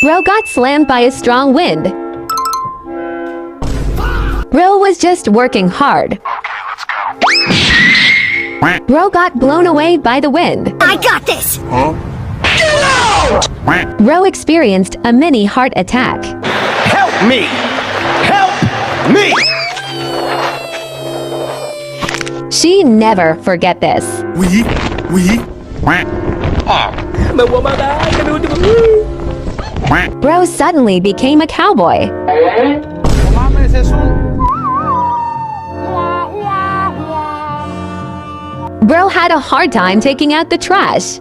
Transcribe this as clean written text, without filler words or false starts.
Ro got slammed by a strong wind. Ro was just working hard. Ro got blown away by the wind. I got this! Ro experienced a mini heart attack. Help me! Help me! She never forget this. Ro suddenly became a cowboy. Bro had a hard time taking out the trash.